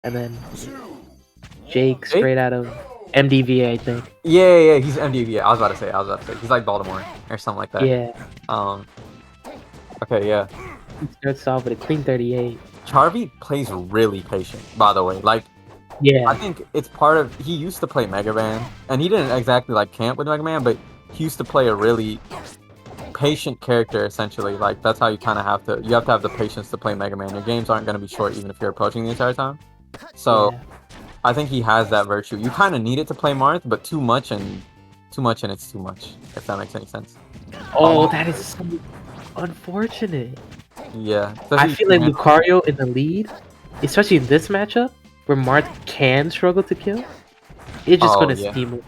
and then Jake straight out of MDVA, I think. Yeah, he's MDVA. I was about to say. He's like Baltimore or something like that. Yeah. Okay, yeah. He starts off with a clean 38. Charvee plays really patient, by the way. Like, Yeah. I think it's part of... He used to play Mega Man, and he didn't exactly, like, camp with Mega Man, but he used to play a really patient character, essentially. Like, that's how you kind of have to... You have to have the patience to play Mega Man. Your games aren't going to be short, even if you're approaching the entire time. So, I think he has that virtue. You kind of need it to play Marth, but too much and it's too much, if that makes any sense. Oh, that is so unfortunate. Yeah. I feel like Lucario in the lead, especially in this matchup, where Marth can struggle to kill, it's just gonna steam it.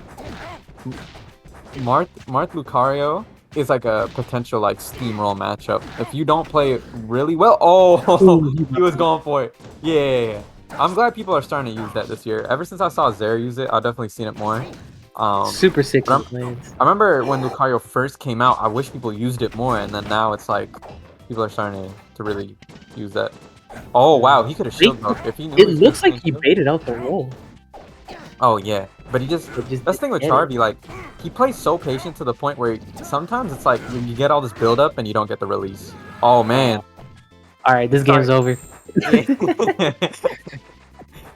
Marth Lucario is like a potential like steamroll matchup. If you don't play it really well, he was going for it. Yeah. I'm glad people are starting to use that this year. Ever since I saw Zare use it, I've definitely seen it more. Super sick I remember when Lucario first came out, I wish people used it more, and then now it's like people are starting to really use that. Oh wow, he could have shield broke if he knew. It looks like he baited out the roll. Oh yeah, but that's the thing with Charvee, like he plays so patient to the point where sometimes it's like you get all this build up and you don't get the release. Oh man. All right, this game's over.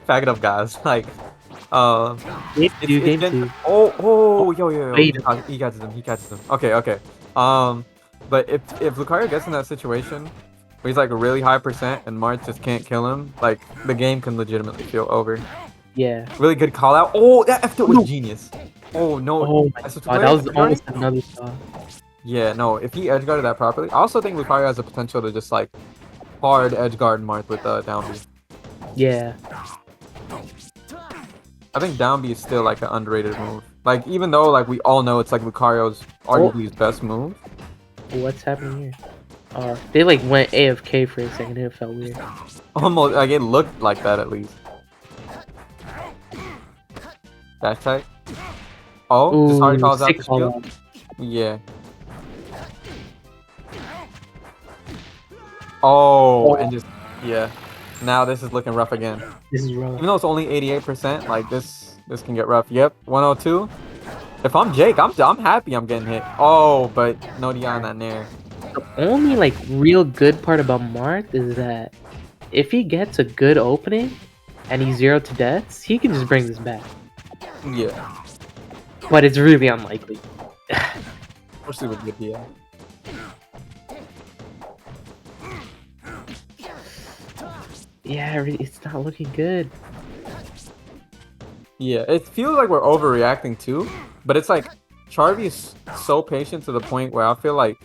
Fag it up, guys. Like, game two. Yo, he catches him. Okay. But if Lucario gets in that situation where he's like a really high percent and Marth just can't kill him, like the game can legitimately feel over. Yeah. Really good call out. Oh, that F was genius. Oh no. Oh my God, that was almost another shot. Yeah, no. If he edge guarded that properly, I also think Lucario has the potential to just like hard edge guard Marth with down B. Yeah. I think down B is still like an underrated move. Like even though like we all know it's like Lucario's arguably his best move. What's happening here? They like went AFK for a second. It felt weird. Almost like it looked like that at least. Dash type. Oh, just already calls out the shield. Yeah. Oh, and just Now this is looking rough again. This is rough. Even though it's only 88%, like this can get rough. Yep, 102. If I'm Jake, I'm happy I'm getting hit. Oh, but no DI on that nair. The only like real good part about Marth is that if he gets a good opening and he's 0 to deaths, he can just bring this back. Yeah. But it's really unlikely. Especially with good DI. Yeah, it's not looking good. Yeah, it feels like we're overreacting too, but it's like Charvee is so patient to the point where I feel like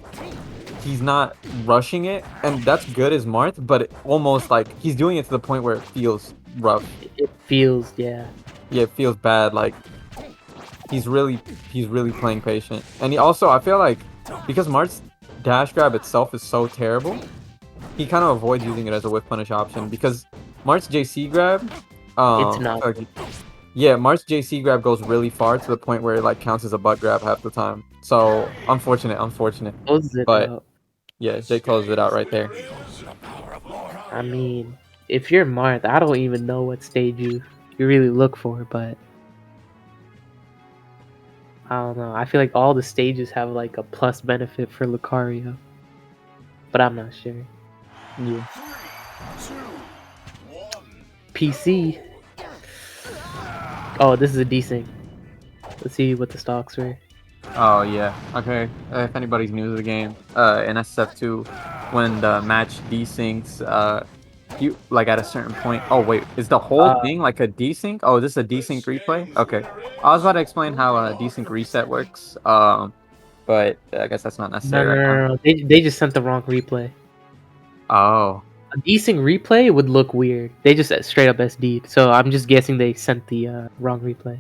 he's not rushing it, and that's good as Marth, but it almost like he's doing it to the point where it feels rough. It feels, yeah, it feels bad. Like he's really playing patient, and he also, I feel like because Marth's dash grab itself is so terrible, he kind of avoids using it as a whiff punish option because Marth's JC grab, it's not. Yeah, Marth's JC grab goes really far to the point where it like counts as a butt grab half the time. So unfortunate. But yeah, Jake closed it out right there. I mean, if you're Marth, I don't even know what stage you really look for, but I don't know. I feel like all the stages have like a plus benefit for Lucario, but I'm not sure. Yeah. PC. Oh, this is a desync. Let's see what the stocks were. Oh yeah. Okay. If anybody's new to the game, in SF2, when the match desyncs, you like at a certain point. Oh wait, is the whole thing like a desync? Oh, this is a desync replay. Okay. I was about to explain how a desync reset works. But I guess that's not necessary. No. They just sent the wrong replay. Oh. A desync replay would look weird. They just straight up SD'd. So I'm just guessing they sent the wrong replay.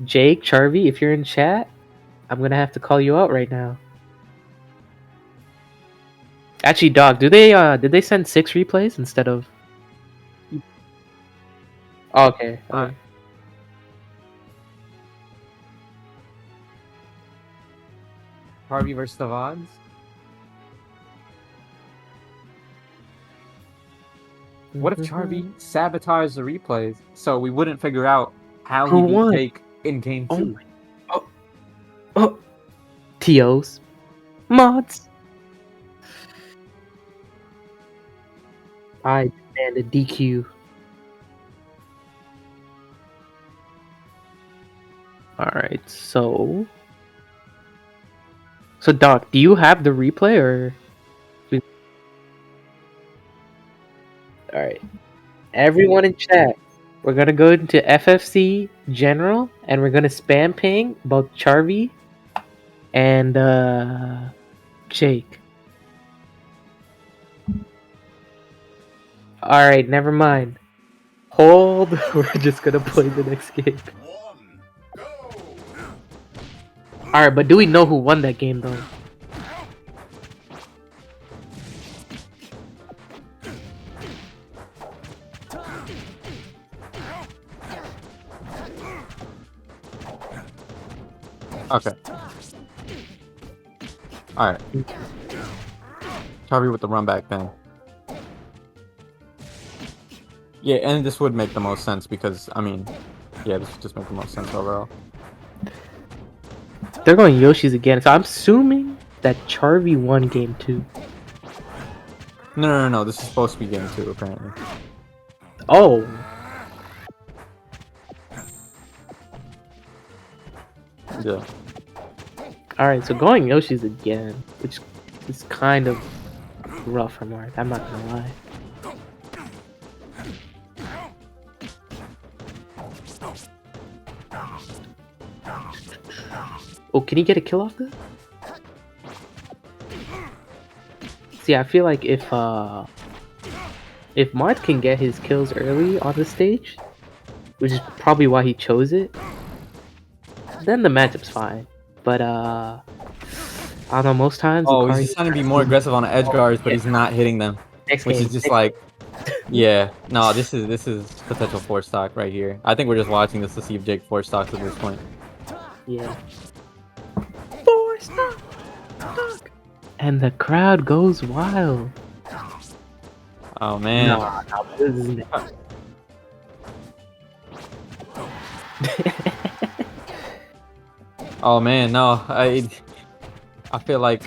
Jake, Charvee, if you're in chat, I'm gonna have to call you out right now. Actually, Doc, did they send 6 replays instead of? Oh, okay. Charvee versus the VODs. What if Charvee sabotaged the replays so we wouldn't figure out how Who he beat won? Jake in game 2? Oh, TOs, mods. I demand a DQ. Alright, so Doc, do you have the replay or? Alright. Everyone in chat, we're gonna go into FFC General and we're gonna spam ping both Charvee and Jake. Alright, never mind. Hold, we're just gonna play the next game. Alright, but do we know who won that game though? Okay. Alright. Charvee with the run back then. Yeah, and this would make the most sense because, I mean, yeah, this would just make the most sense overall. They're going Yoshi's again, so I'm assuming that Charvee won game 2. No. This is supposed to be game 2, apparently. Oh. Yeah. Alright, so going Yoshi's again, which is kind of rough for Marth, I'm not gonna lie. Oh, can he get a kill off this? See, I feel like if Marth can get his kills early on the stage, which is probably why he chose it, then the matchup's fine. But I don't know, most times Oh, he's just trying to be more aggressive on the edge guards, but he's not hitting them. Which is just like, yeah, no, this is potential force stock right here. I think we're just watching this to see if Jake force stocks at this point. Yeah. Force stock. And the crowd goes wild. Oh man. No, this isn't it. Oh man, no, I feel like,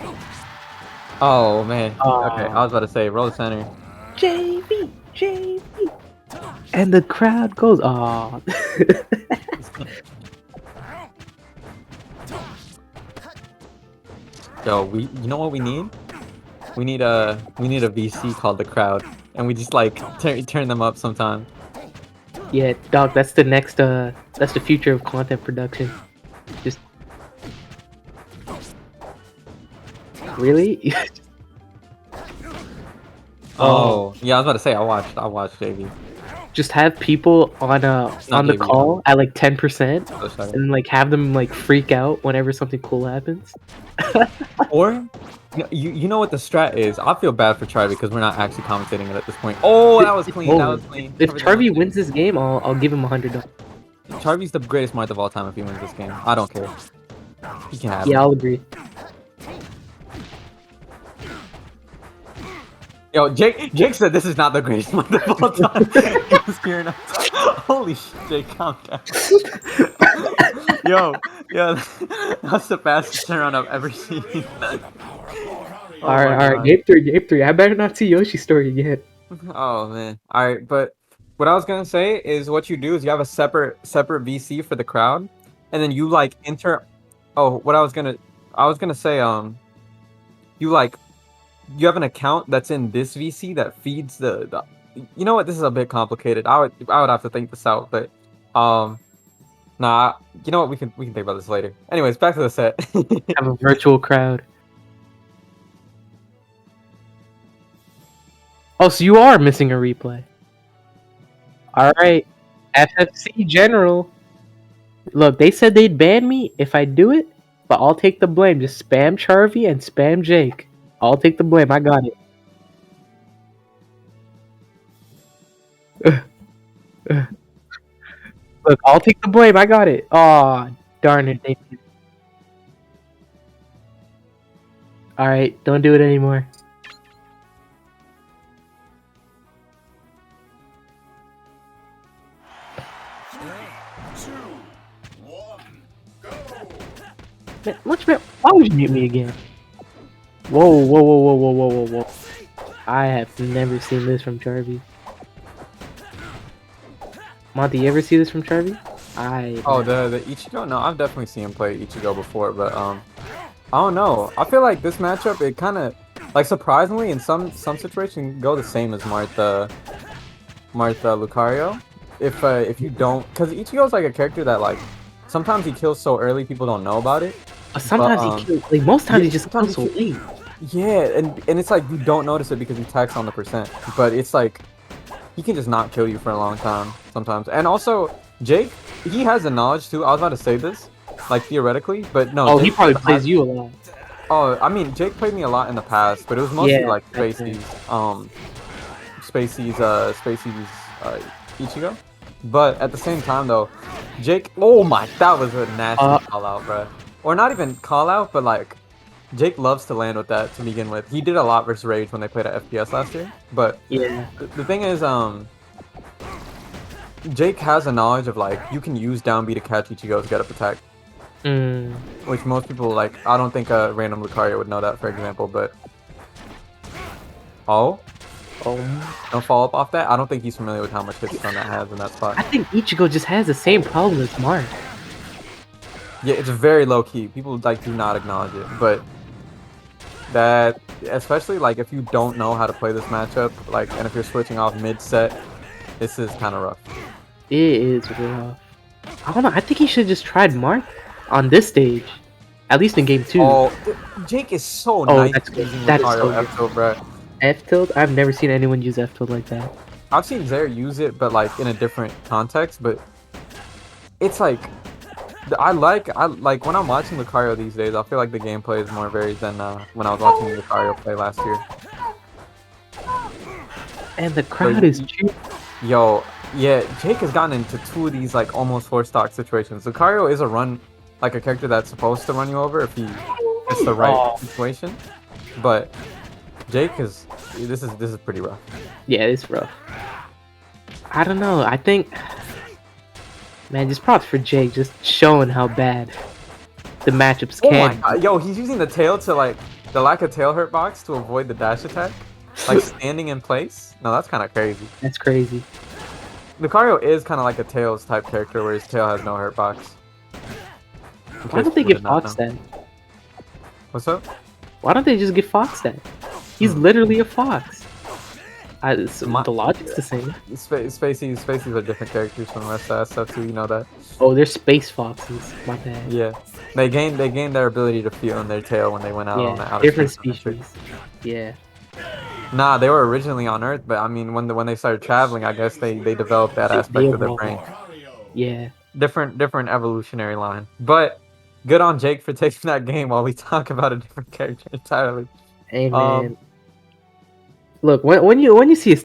oh man. Okay, I was about to say roll the center. JV. And the crowd goes, aw. Yo, you know what we need? We need a VC called the crowd, and we just like turn them up sometime. Yeah, Doc, that's the next that's the future of content production. Just really? Oh, yeah, I was about to say I watched JV. Just have people on the JV, call at like 10% and like have them like freak out whenever something cool happens. Or you know what the strat is? I feel bad for Charvee because we're not actually commentating it at this point. Oh, that was clean. That was clean. If Charvee wins this game, I'll give him $100. Charvee's the greatest Marth of all time if he wins this game. I don't care. He can have it. Yeah, I'll agree. Yo, Jake said this is not the greatest Marth of all time. He was scaring us. Holy shit, Jake, calm down. Yo, that's the fastest turnaround I've ever seen. Alright, game 3. I better not see Yoshi's story again. Oh man. Alright, but what I was gonna say is what you do is you have a separate VC for the crowd, and then you like enter. Oh, what I was gonna say, you have an account that's in this VC that feeds the you know what, this is a bit complicated. I would have to think this out, but nah, you know what, we can think about this later. Anyways, back to the set. Have a virtual crowd. Oh, so you are missing a replay. Alright. FFC General. Look, they said they'd ban me if I do it, but I'll take the blame. Just spam Charvee and spam Jake. I'll take the blame. I got it. Look, I'll take the blame. I got it. Aw, darn it. Alright, don't do it anymore. Man, Lunchman, why would you mute me again? Whoa, whoa, whoa, whoa, whoa, whoa, whoa, whoa. I have never seen this from Charvee. Monty, you ever see this from Charvee? Oh, the Ichigo? No, I've definitely seen him play Ichigo before, but I don't know. I feel like this matchup, it kind of, like, surprisingly, in some situations, go the same as Marth Lucario. If you don't, because Ichigo's like a character that, like, sometimes he kills so early people don't know about it. Sometimes he kills, like most times he just kills so late. Yeah, and it's like you don't notice it because he tags on the percent, but it's like he can just not kill you for a long time sometimes. And also Jake, he has the knowledge too. I was about to say this, like theoretically, but no. Oh, Jake he probably plays you a lot. Oh, I mean, Jake played me a lot in the past, but it was mostly like Spacey's Ichigo. But at the same time though, Jake, oh my, that was a nasty call out, bro. Or not even call out, but like Jake loves to land with that to begin with. He did a lot versus Rage when they played at FPS last year. But yeah, the thing is, Jake has a knowledge of like you can use down B to catch Ichigo's get up attack. Which most people like. I don't think a random Lucario would know that, for example. But don't follow up off that. I don't think he's familiar with how much hit stun that has in that spot. I think Ichigo just has the same problem as Marth. Yeah, it's very low key. People like do not acknowledge it, but that, especially like if you don't know how to play this matchup, like, and if you're switching off mid set, this is kind of rough. It is rough. I don't know. I think he should have just tried Marth on this stage, at least in game 2. Oh, Jake is so nice using Lucario F tilt, bro. F tilt? I've never seen anyone use F tilt like that. I've seen Zare use it, but like in a different context. But it's like. I like when I'm watching Lucario these days, I feel like the gameplay is more varied than when I was watching Lucario play last year. And the crowd is cheering. Yo, yeah, Jake has gotten into 2 of these like almost 4 stock situations. Lucario is a character that's supposed to run you over if it's the right situation. But Jake is this is pretty rough. Yeah, it's rough. I don't know. I think. Man, just props for Jake, just showing how bad the matchups can. Oh my god, yo, he's using the tail to like the lack of tail hurt box to avoid the dash attack, like standing in place. No, that's kind of crazy. That's crazy. Lucario is kind of like a Tails type character where his tail has no hurt box. Why don't they give Fox that? What's up? Why don't they just give Fox that? He's literally a fox. The logic's the same. Spaceys are different characters from the rest of that stuff too. You know that. Oh, they're space foxes. My bad. Yeah, they gained their ability to feel in their tail when they went out on the outer different species. Yeah. Nah, they were originally on Earth, but I mean, when they started traveling, I guess they developed that aspect of their brain. Yeah. Different evolutionary line. But good on Jake for taking that game while we talk about a different character entirely. Hey man. Look, when you see a